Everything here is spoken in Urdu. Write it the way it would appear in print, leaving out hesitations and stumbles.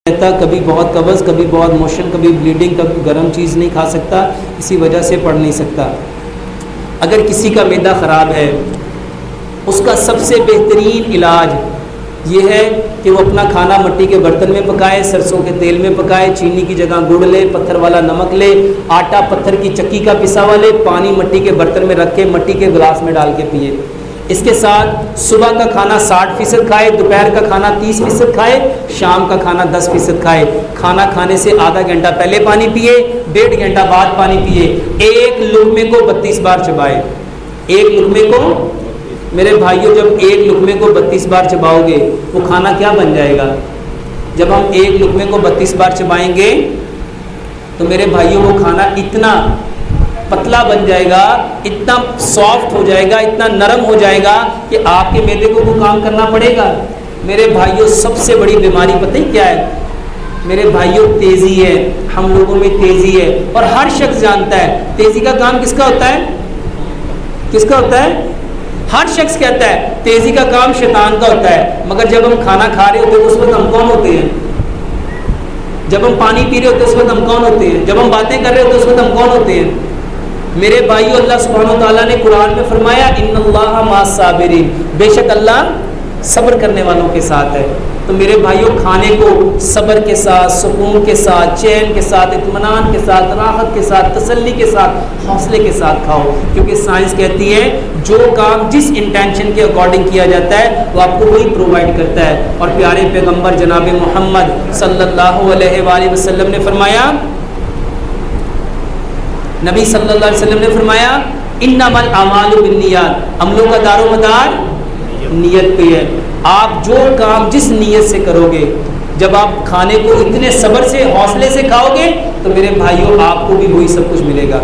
رہتا، کبھی بہت قبض، کبھی بہت موشن، کبھی بلیڈنگ، کبھی گرم چیز نہیں کھا سکتا، اسی وجہ سے پڑھ نہیں سکتا۔ اگر کسی کا معدہ خراب ہے، اس کا سب سے بہترین علاج یہ ہے کہ وہ اپنا کھانا مٹی کے برتن میں پکائے، سرسوں کے تیل میں پکائے، چینی کی جگہ گڑ لے، پتھر والا نمک لے، آٹا پتھر کی چکی کا پسا ہوا لے، پانی مٹی کے برتن میں رکھ کے مٹی کے گلاس میں ڈال کے پیے۔ اس کے ساتھ صبح کا کھانا 60% کھائے، دوپہر کا کھانا 30% کھائے، شام کا کھانا 10% کھائے۔ کھانا کھانے سے آدھا گھنٹہ پہلے پانی پیے، 1.5 گھنٹہ بعد پانی پیے۔ ایک لقمے کو 32 بار چبائے۔ ایک لقمے کو، میرے بھائیوں، جب ایک لقمے کو 32 بار چباؤ گے وہ کھانا کیا بن جائے گا؟ جب ہم ایک لقمے کو 32 بار چبائیں گے تو میرے بھائیوں وہ کھانا اتنا پتلا بن جائے گا، اتنا سافٹ ہو جائے گا، اتنا نرم ہو جائے گا کہ آپ کے معدے کو کوئی کام کرنا پڑے گا۔ میرے بھائیوں، سب سے بڑی بیماری پتہ ہی کیا ہے؟ میرے بھائیوں، تیزی ہے۔ ہم لوگوں میں تیزی ہے، اور ہر شخص جانتا ہے تیزی کا کام کس کا ہوتا ہے؟ کس کا ہوتا ہے؟ ہر شخص کہتا ہے تیزی کا کام شیطان کا ہوتا ہے، مگر جب ہم کھانا کھا رہے ہوتے ہیں تو اس وقت ہم کون ہوتے ہیں؟ جب ہم پانی پی رہے ہوتے ہیں اس وقت ہم کون ہوتے ہیں؟ جب ہم باتیں کر رہے ہوتے ہیں اس وقت ہم کون ہوتے ہیں؟ میرے بھائیو، اللہ سبحانہ وتعالیٰ نے قرآن میں فرمایا ان اللہ مع الصابرین، بے شک اللہ صبر کرنے والوں کے ساتھ ہے۔ تو میرے بھائیو، کھانے کو صبر کے ساتھ، سکون کے ساتھ، چین کے ساتھ، اطمینان کے ساتھ، راحت کے ساتھ، تسلی کے ساتھ، حوصلے کے ساتھ کھاؤ، کیونکہ سائنس کہتی ہے جو کام جس انٹینشن کے اکارڈنگ کیا جاتا ہے وہ آپ کو وہی پرووائڈ کرتا ہے۔ اور پیارے پیغمبر جناب محمد صلی اللہ علیہ وآلہ وسلم نے فرمایا، نبی صلی اللہ علیہ وسلم نے فرمایا انما الاعمال بالنیات، عملوں کا دار و مدار نیت پہ ہے۔ آپ جو کام جس نیت سے کرو گے، جب آپ کھانے کو اتنے صبر سے، حوصلے سے کھاؤ گے تو میرے بھائیوں آپ کو بھی وہی سب کچھ ملے گا۔